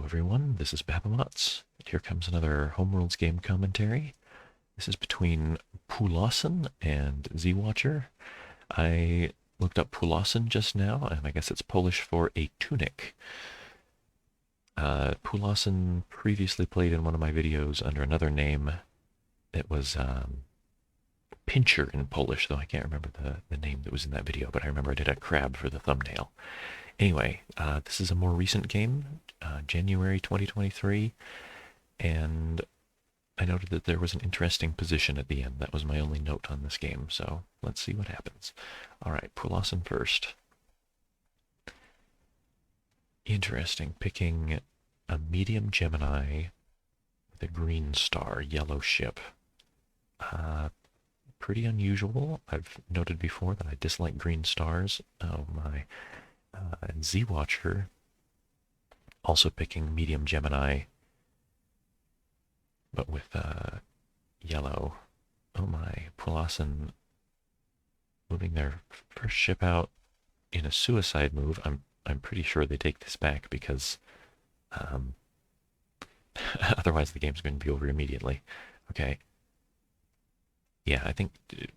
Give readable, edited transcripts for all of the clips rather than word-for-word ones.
everyone, this is pwoloszun. Here comes another Homeworlds game commentary. This is between pwoloszun and Z-Watcher. I looked up pwoloszun just now, and I guess it's Polish for a tunic. Pwoloszun previously played in one of my videos under another name. It was Pincher in Polish, though I can't remember the name that was in that video, but I remember I did a crab for the thumbnail. Anyway, this is a more recent game, January 2023, and I noted that there was an interesting position at the end. That was my only note on this game, so let's see what happens. All right, pwoloszun first. Interesting, picking a medium Gemini with a green star, yellow ship. Pretty unusual. I've noted before that I dislike green stars. Oh my. And Z-Watcher also picking medium Gemini, but with yellow. Oh my, pwoloszun moving their first ship out in a suicide move. I'm pretty sure they take this back because otherwise the game's going to be over immediately. Okay. Yeah, I think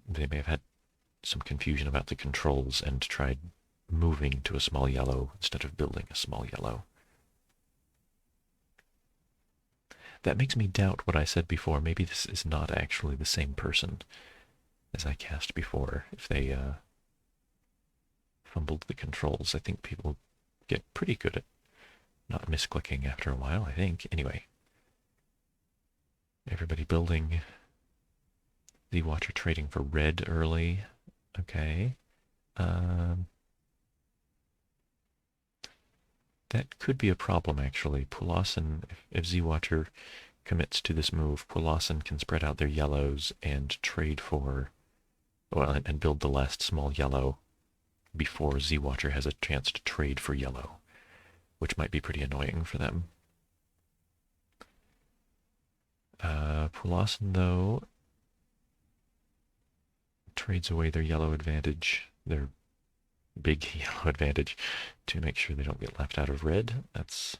they may have had some confusion about the controls and tried moving to a small yellow instead of building a small yellow. That makes me doubt what I said before. Maybe this is not actually the same person as I cast before. If they fumbled the controls, I think people get pretty good at not misclicking after a while, I think. Anyway, everybody building. The Watcher trading for red early. Okay. That could be a problem, actually. pwoloszun, if Z-Watcher commits to this move, pwoloszun can spread out their yellows and trade for, well, and build the last small yellow before Z-Watcher has a chance to trade for yellow, which might be pretty annoying for them. Pwoloszun, though, trades away their yellow advantage, their big yellow advantage, to make sure they don't get left out of red. That's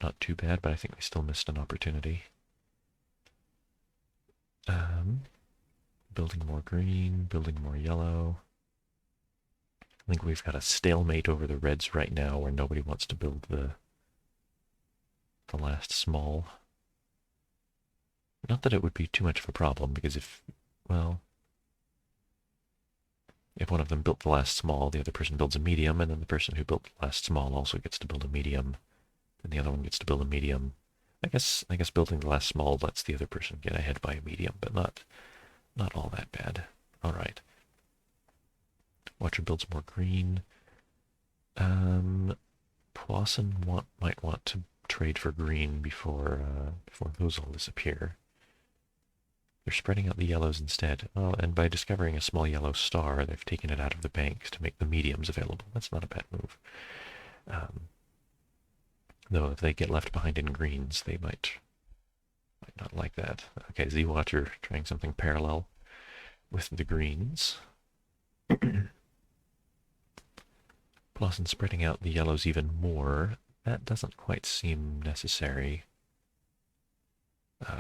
not too bad, but I think we still missed an opportunity. Building more green, building more yellow. I think we've got a stalemate over the reds right now where nobody wants to build the last small. Not that it would be too much of a problem, because if one of them built the last small, the other person builds a medium, and then the person who built the last small also gets to build a medium, and the other one gets to build a medium. I guess building the last small lets the other person get ahead by a medium, but not all that bad. All right. Watcher builds more green. pwoloszun might want to trade for green before those all disappear. They're spreading out the yellows instead. Oh, and by discovering a small yellow star, they've taken it out of the banks to make the mediums available. That's not a bad move. Though if they get left behind in greens, they might not like that. Okay, Z-Watcher trying something parallel with the greens. pwoloszun spreading out the yellows even more. That doesn't quite seem necessary.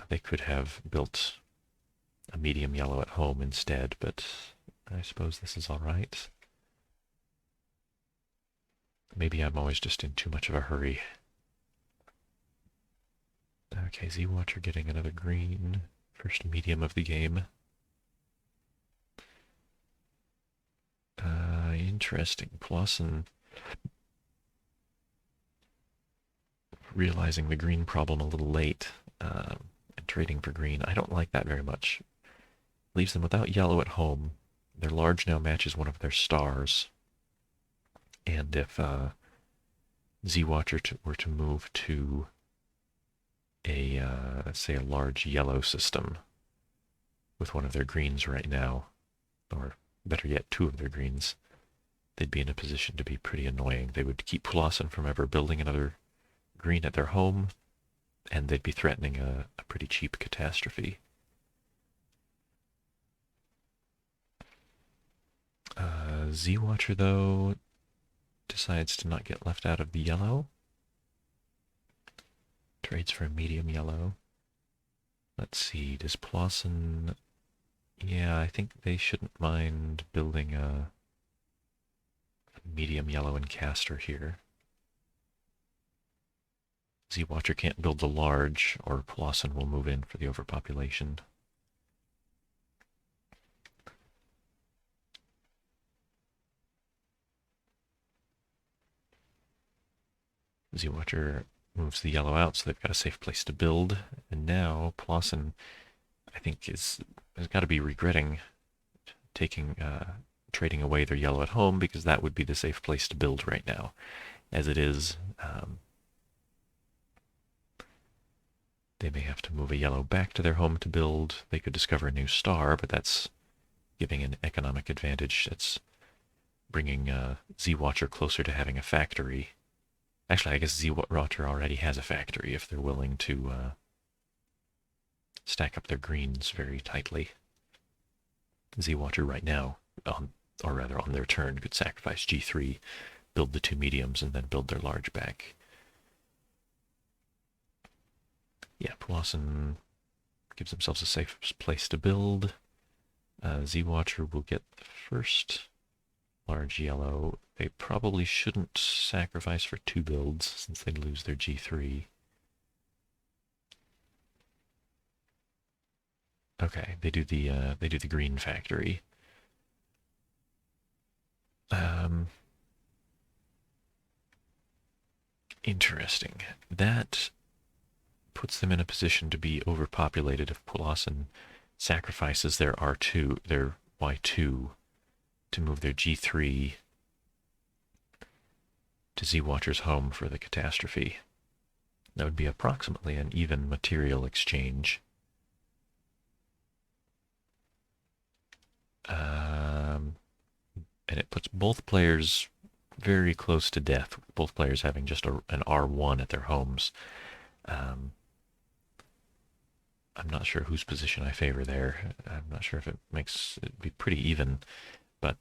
They could have built a medium yellow at home instead, but I suppose this is all right. Maybe I'm always just in too much of a hurry. Okay, Z-Watcher getting another green. First medium of the game. Interesting. pwoloszun realizing the green problem a little late and trading for green. I don't like that very much. Leaves them without yellow at home. Their large now matches one of their stars. And if Z-Watcher were to move to say a large yellow system with one of their greens right now, or better yet, two of their greens, they'd be in a position to be pretty annoying. They would keep pwoloszun from ever building another green at their home, and they'd be threatening a pretty cheap catastrophe. Z-Watcher, though, decides to not get left out of the yellow. Trades for a medium yellow. Let's see, does pwoloszun... Yeah, I think they shouldn't mind building a medium yellow and caster here. Z-Watcher can't build the large, or pwoloszun will move in for the overpopulation. Z-Watcher moves the yellow out, so they've got a safe place to build. And now pwoloszun, I think, has got to be regretting trading away their yellow at home, because that would be the safe place to build right now. As it is, they may have to move a yellow back to their home to build. They could discover a new star, but that's giving an economic advantage. That's bringing Z-Watcher closer to having a factory. Actually, I guess Z-Watcher already has a factory if they're willing to stack up their greens very tightly. Z-Watcher right now, or rather on their turn, could sacrifice G3, build the two mediums, and then build their large back. Yeah, pwoloszun gives themselves a safe place to build. Z-Watcher will get the first large yellow. They probably shouldn't sacrifice for two builds, since they'd lose their G3. Okay, they do the green factory. Interesting. That puts them in a position to be overpopulated if pwoloszun sacrifices their R2, their Y2, to move their G3 to Z-Watcher's home for the catastrophe. That would be approximately an even material exchange. And it puts both players very close to death, both players having just an R1 at their homes. I'm not sure whose position I favor there. I'm not sure if it'd be pretty even, but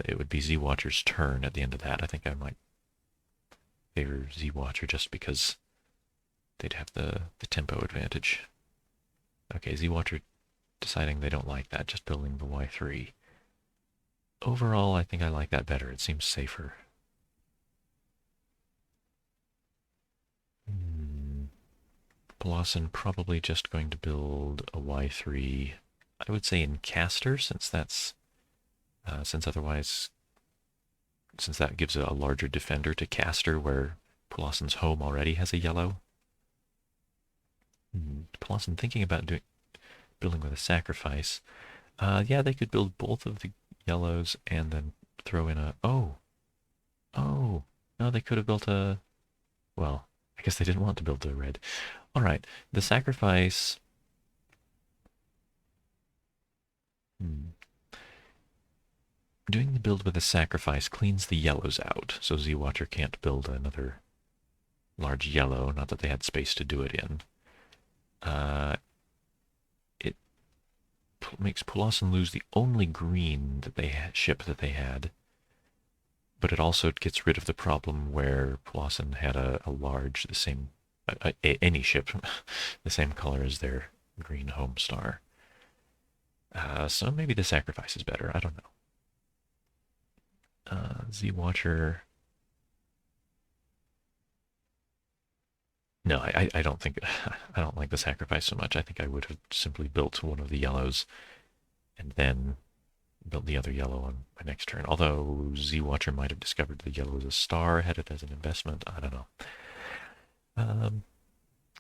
it would be Z-Watcher's turn at the end of that. I think I might favor Z-Watcher just because they'd have the tempo advantage. Okay, Z-Watcher deciding they don't like that, just building the Y3. Overall, I think I like that better. It seems safer. pwoloszun probably just going to build a Y3, I would say in caster, since that's since that gives a larger defender to caster, where pwoloszun's home already has a yellow. pwoloszun thinking about building with a sacrifice. Yeah, they could build both of the yellows and then throw in a... Oh, no, they could have built a... Well, I guess they didn't want to build a red. All right, the sacrifice... Doing the build with a sacrifice cleans the yellows out, so Z-Watcher can't build another large yellow, not that they had space to do it in. It makes pwoloszun lose the only green that they ship that they had, but it also gets rid of the problem where pwoloszun had a large, the same, any ship, the same color as their green home star. So maybe the sacrifice is better, I don't know. Z-Watcher... No, I don't think... I don't like the sacrifice so much. I think I would have simply built one of the yellows and then built the other yellow on my next turn. Although Z-Watcher might have discovered the yellow as a star, had it as an investment. I don't know.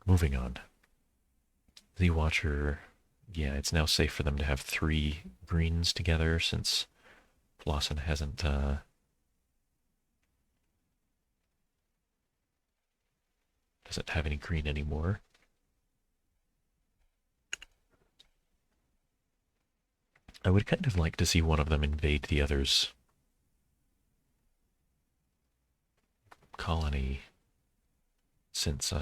Moving on. Z-Watcher... Yeah, it's now safe for them to have 3 greens together, since pwoloszun hasn't... doesn't have any green anymore. I would kind of like to see one of them invade the other's colony, since,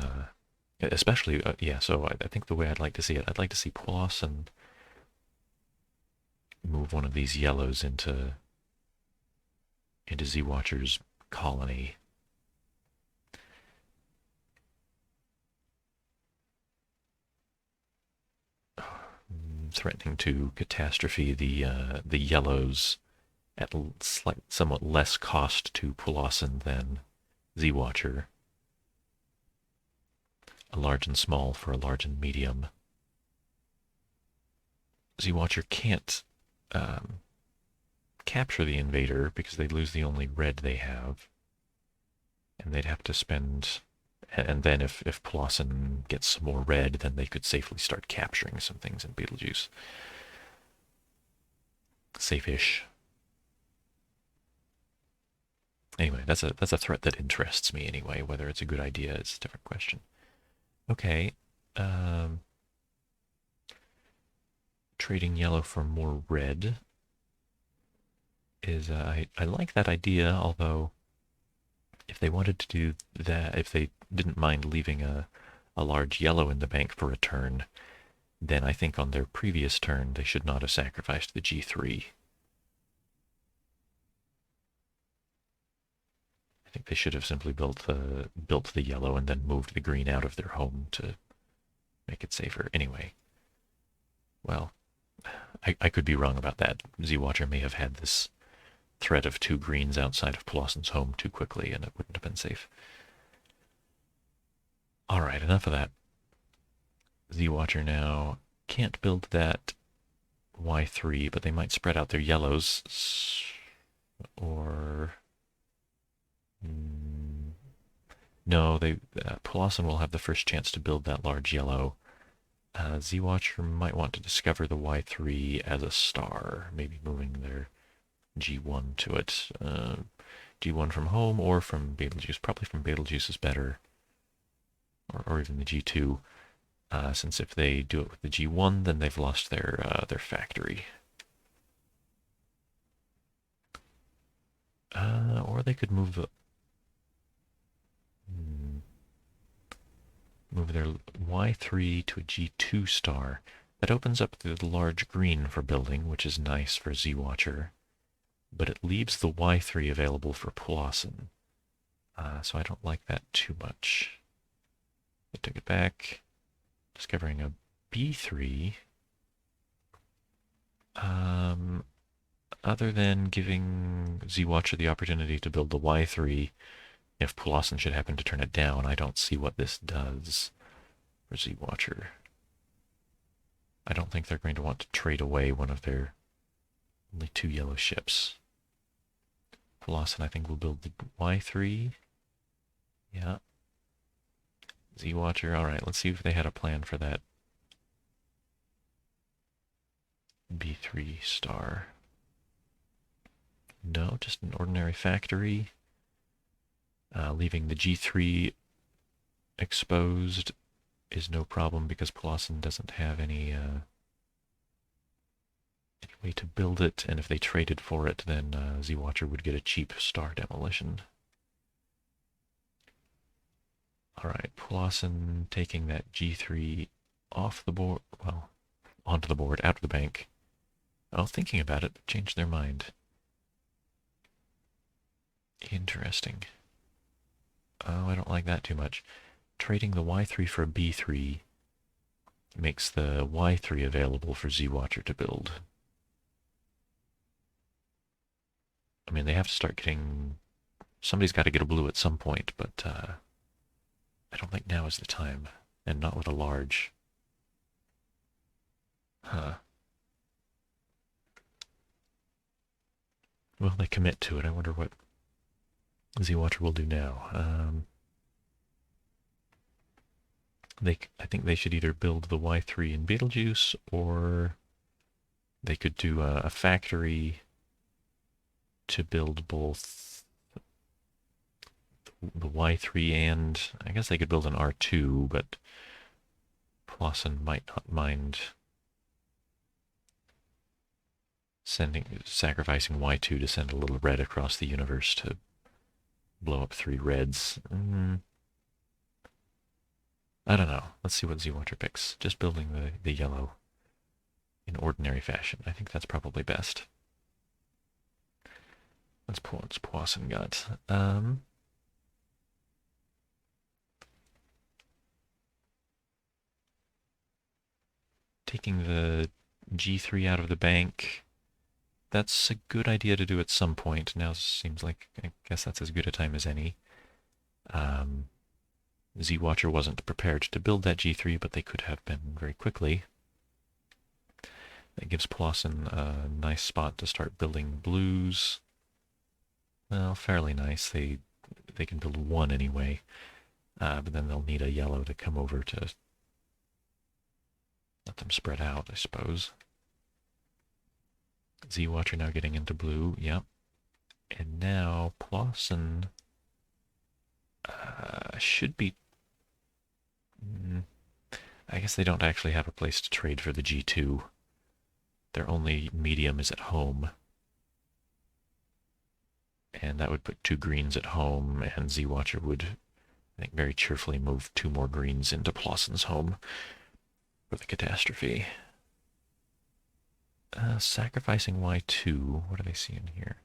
especially, yeah, so I think the way I'd like to see it, I'd like to see pwoloszun move one of these yellows into Z-Watcher's colony. threatening to catastrophe the yellows at somewhat less cost to pwoloszun than Z-Watcher. A large and small for a large and medium. Z-Watcher can't capture the invader because they lose the only red they have. And they'd have to spend... And then if pwoloszun gets some more red, then they could safely start capturing some things in Beetlejuice. Safe-ish. Anyway, that's a threat that interests me anyway. Whether it's a good idea is a different question. Okay. Trading yellow for more red is... I like that idea, although if they wanted to do that, if they didn't mind leaving a large yellow in the bank for a turn, then I think on their previous turn they should not have sacrificed the G3. I think they should have simply built the yellow and then moved the green out of their home to make it safer. Anyway, well, I could be wrong about that. Z-Watcher may have had this threat of 2 greens outside of pwoloszun's home too quickly, and it wouldn't have been safe. Alright, enough of that. Z-Watcher now can't build that Y3, but they might spread out their yellows, or... No, pwoloszun will have the first chance to build that large yellow. Z-Watcher might want to discover the Y3 as a star, maybe moving their G1 to it. G1 from home or from Beetlejuice. Probably from Beetlejuice is better. Or even the G2. Since if they do it with the G1, then they've lost their factory. Or they could move their Y3 to a G2 star. That opens up the large green for building, which is nice for Z-Watcher. But it leaves the Y3 available for pwoloszun. So I don't like that too much. They took it back, discovering a B3. Other than giving Z-Watcher the opportunity to build the Y3, if pwoloszun should happen to turn it down, I don't see what this does for Z-Watcher. I don't think they're going to want to trade away one of their only 2 yellow ships. pwoloszun, I think, will build the Y3. Yeah. Z-Watcher, alright, let's see if they had a plan for that B3 star. No, just an ordinary factory. Leaving the G3 exposed is no problem because pwoloszun doesn't have any way to build it, and if they traded for it, then Z-Watcher would get a cheap star demolition. Alright, pwoloszun taking that G3 off the board, well, onto the board, out of the bank. Oh, thinking about it, changed their mind. Interesting. Oh, I don't like that too much. Trading the Y3 for a B3 makes the Y3 available for Z-Watcher to build. I mean, they have to start getting... Somebody's got to get a blue at some point, but I don't think now is the time. And not with a large. Huh. Will they commit to it? I wonder what Z-Watcher will do now. I think they should either build the Y3 in Beetlejuice, or they could do a factory to build both the Y3 and... I guess they could build an R2, but pwoloszun might not mind sacrificing Y2 to send a little red across the universe to blow up 3 reds. I don't know. Let's see what Z-Watcher picks. Just building the yellow in ordinary fashion. I think that's probably best. Let's pull what's pwoloszun got. Taking the G3 out of the bank. That's a good idea to do at some point. Now seems like, I guess that's as good a time as any. Z-Watcher wasn't prepared to build that G3, but they could have been very quickly. That gives pwoloszun a nice spot to start building blues. Well, fairly nice. They can build one anyway, but then they'll need a yellow to come over to let them spread out, I suppose. Z-Watcher now getting into blue, yep. And now pwoloszun should be... I guess they don't actually have a place to trade for the G2. Their only medium is at home. And that would put 2 greens at home, and Z-Watcher would, I think, very cheerfully move 2 more greens into pwoloszun's home for the catastrophe. Sacrificing Y2. What do they see in here?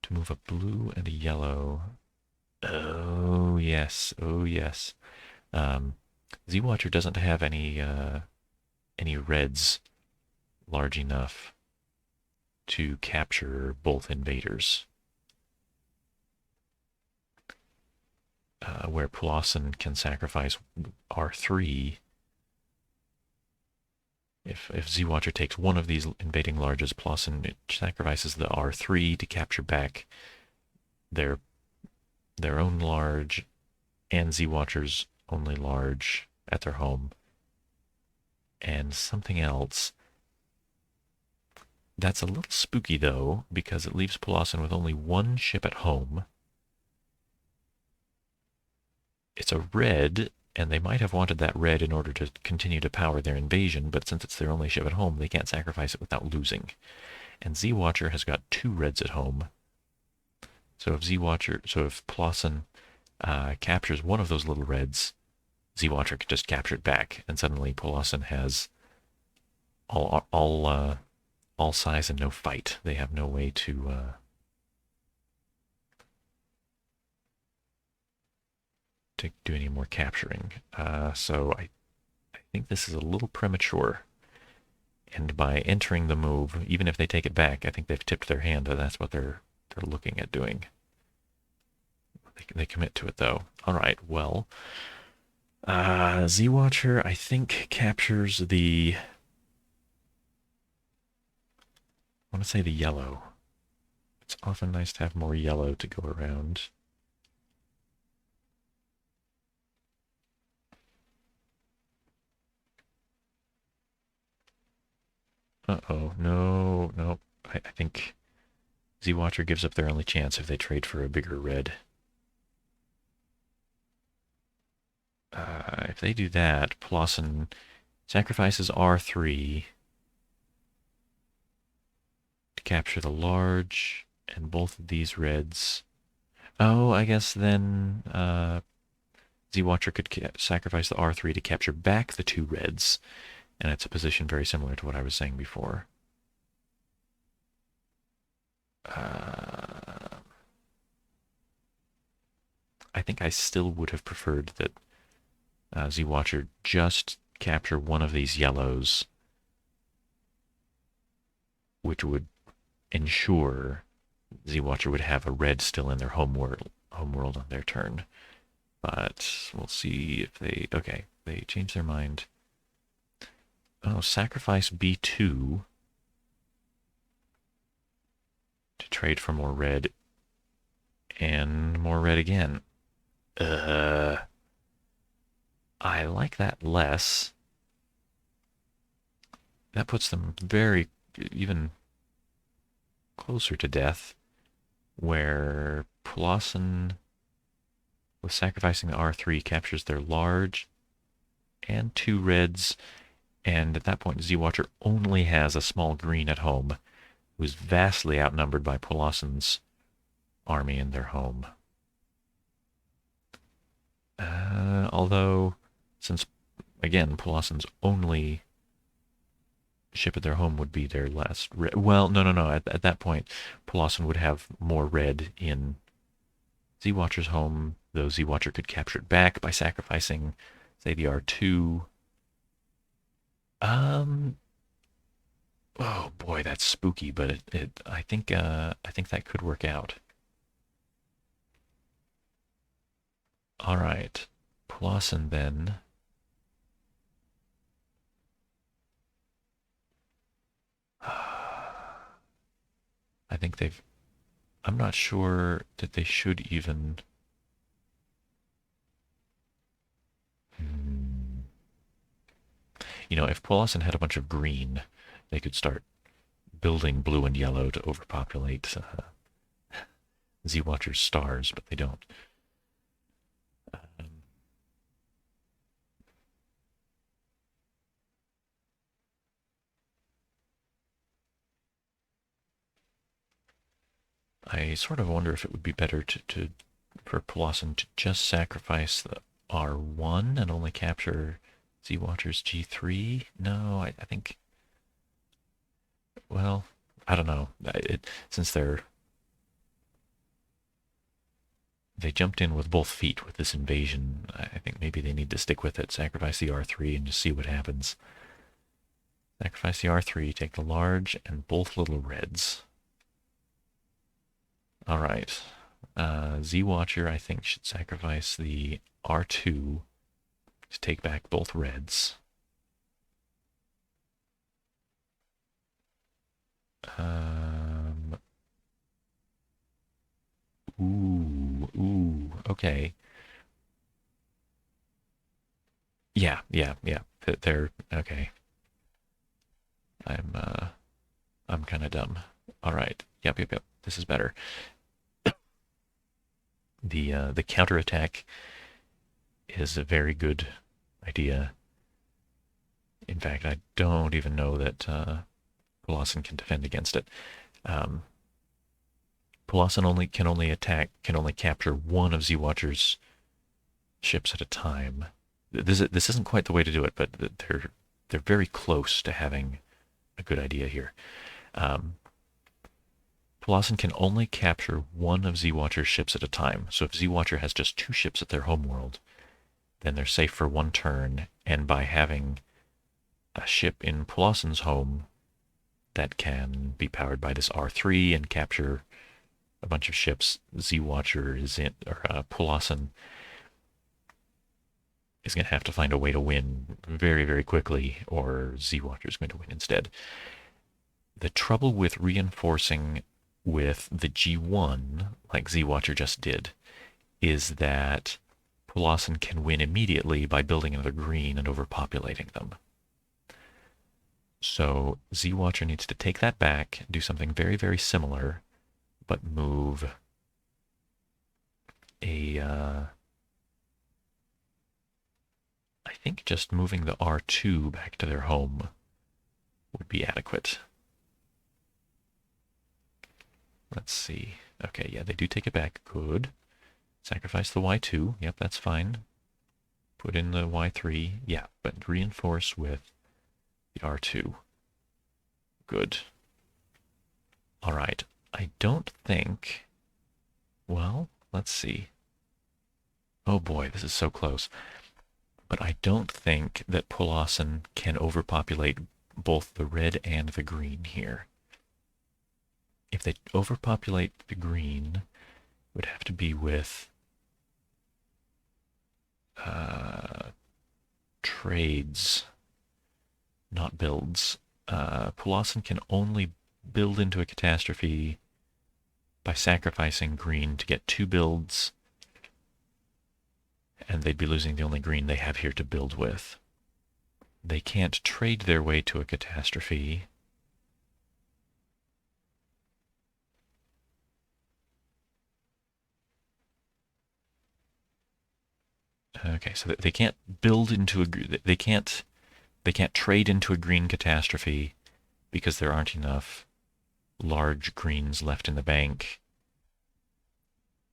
To move a blue and a yellow. Oh, yes. Oh, yes. Z-Watcher doesn't have any reds large enough to capture both invaders. Where pwoloszun can sacrifice R3. If Z-Watcher takes one of these invading larges, pwoloszun sacrifices the R3 to capture back their own large and Z-Watcher's only large at their home. And something else. That's a little spooky, though, because it leaves pwoloszun with only 1 ship at home. It's a red, and they might have wanted that red in order to continue to power their invasion, but since it's their only ship at home, they can't sacrifice it without losing. And Z-Watcher has got 2 reds at home. So if pwoloszun captures one of those little reds, Z-Watcher can just capture it back, and suddenly pwoloszun has all size and no fight. They have no way to do any more capturing. So I think this is a little premature. And by entering the move, even if they take it back, I think they've tipped their hand, and that's what they're looking at doing. They commit to it, though. All right, well, Z-Watcher, I think, captures the... I want to say the yellow. It's often nice to have more yellow to go around. Uh-oh, no. I think Z-Watcher gives up their only chance if they trade for a bigger red. If they do that, pwoloszun sacrifices R3 to capture the large and both of these reds. Oh, I guess then Z-Watcher could sacrifice the R3 to capture back the 2 reds, and it's a position very similar to what I was saying before. I think I still would have preferred that Z-Watcher just capture one of these yellows, which would ensure Z-Watcher would have a red still in their homeworld on their turn. But we'll see if they... Okay, they change their mind. Oh, sacrifice B2 to trade for more red and more red again. I like that less. That puts them very, even closer to death, where pwoloszun, with sacrificing the R3, captures their large and 2 reds, and at that point Z-Watcher only has a small green at home, who's vastly outnumbered by pwoloszun's army in their home. Although, since, again, pwoloszun's only ship at their home would be their last red. Well, no. At that point, pwoloszun would have more red in Z-Watcher's home, though Z-Watcher could capture it back by sacrificing, say, the R2. Um, oh boy, that's spooky, but I think that could work out. All right. pwoloszun then. I think they've, I'm not sure that they should even. Hmm. You know, if pwoloszun had a bunch of green, they could start building blue and yellow to overpopulate Z-Watcher's stars, but they don't. Um, I sort of wonder if it would be better to for pwoloszun to just sacrifice the R1 and only capture Z-Watcher's G3. No, I think, well, I don't know. Since they jumped in with both feet with this invasion, I think maybe they need to stick with it. Sacrifice the R3 and just see what happens. Sacrifice the R3, take the large and both little reds. All right. Z-Watcher, I think, should sacrifice the R2 to take back both reds. Um, okay. Yeah. They're okay. I'm uh, I'm kind of dumb. All right. Yep. This is better. The counterattack is a very good idea. In fact, I don't even know that pwoloszun can defend against it. Um, pwoloszun can only capture one of Z-Watcher's ships at a time. This isn't quite the way to do it, but they're very close to having a good idea here. Um, pwoloszun can only capture one of Z-Watcher's ships at a time. So if Z-Watcher has just two ships at their homeworld, then they're safe for one turn. And by having a ship in pwoloszun's home that can be powered by this R3 and capture a bunch of ships, Z-Watcher is in, or pwoloszun is going to have to find a way to win very quickly, or Z-Watcher is going to win instead. The trouble with reinforcing with the G1, like Z-Watcher just did, is that pwoloszun can win immediately by building another green and overpopulating them. So Z-Watcher needs to take that back, do something very similar, but move I think just moving the R2 back to their home would be adequate. Let's see. Okay, yeah, they do take it back. Good. Sacrifice the Y2. Yep, that's fine. Put in the Y3. Yeah, but reinforce with the R2. Good. All right. I don't think... Well, let's see. Oh boy, this is so close. But I don't think that pwoloszun can overpopulate both the red and the green here. If they overpopulate the green, it would have to be with trades, not builds. pwoloszun can only build into a catastrophe by sacrificing green to get two builds, and they'd be losing the only green they have here to build with. They can't trade their way to a catastrophe. Okay, so they can't build into a they can't trade into a green catastrophe because there aren't enough large greens left in the bank.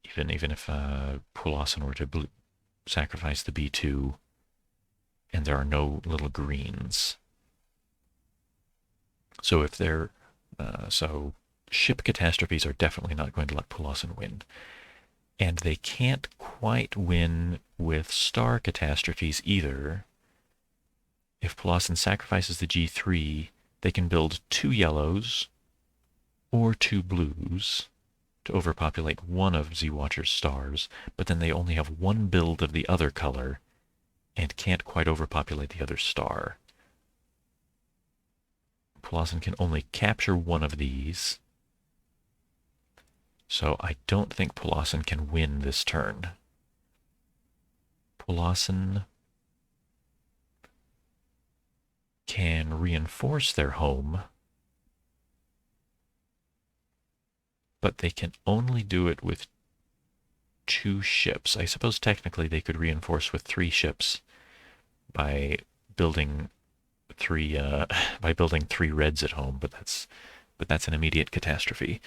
Even if pwoloszun were to sacrifice the B2, and there are no little greens. So if they're so ship catastrophes are definitely not going to let pwoloszun win. And they can't quite win with star catastrophes either. if pwoloszun sacrifices the G3, they can build 2 yellows or 2 blues to overpopulate one of Z-Watcher's stars, but then they only have one build of the other color and can't quite overpopulate the other star. pwoloszun can only capture one of these, so I don't think pwoloszun can win this turn. pwoloszun can reinforce their home, but they can only do it with 2 ships. I suppose technically they could reinforce with 3 ships by building 3 reds at home, but that's an immediate catastrophe.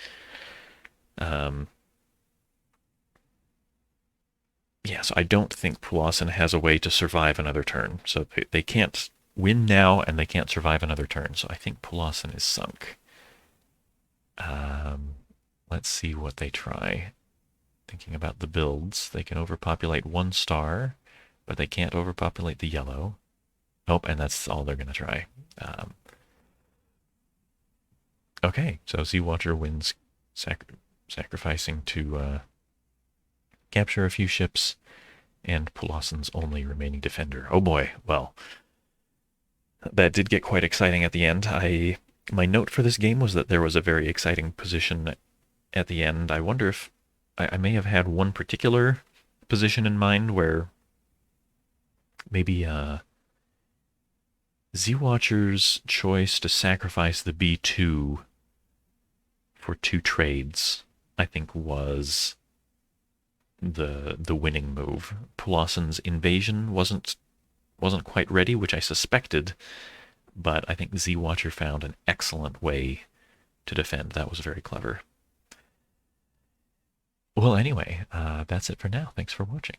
Yeah, so I don't think pwoloszun has a way to survive another turn. So they can't win now, and they can't survive another turn. So I think pwoloszun is sunk. Let's see what they try. Thinking about the builds, they can overpopulate 1 star, but they can't overpopulate the yellow. Oh, and that's all they're going to try. Okay, so Z-Watcher wins sacrificing to capture a few ships, and pwoloszun's only remaining defender. Oh boy, well, that did get quite exciting at the end. My note for this game was that there was a very exciting position at the end. I wonder if I may have had one particular position in mind where maybe Z-Watcher's choice to sacrifice the B2 for 2 trades, I think, was the winning move. pwoloszun's invasion wasn't quite ready, which I suspected, but I think Z-Watcher found an excellent way to defend. That was very clever. Well, anyway, that's it for now. Thanks for watching.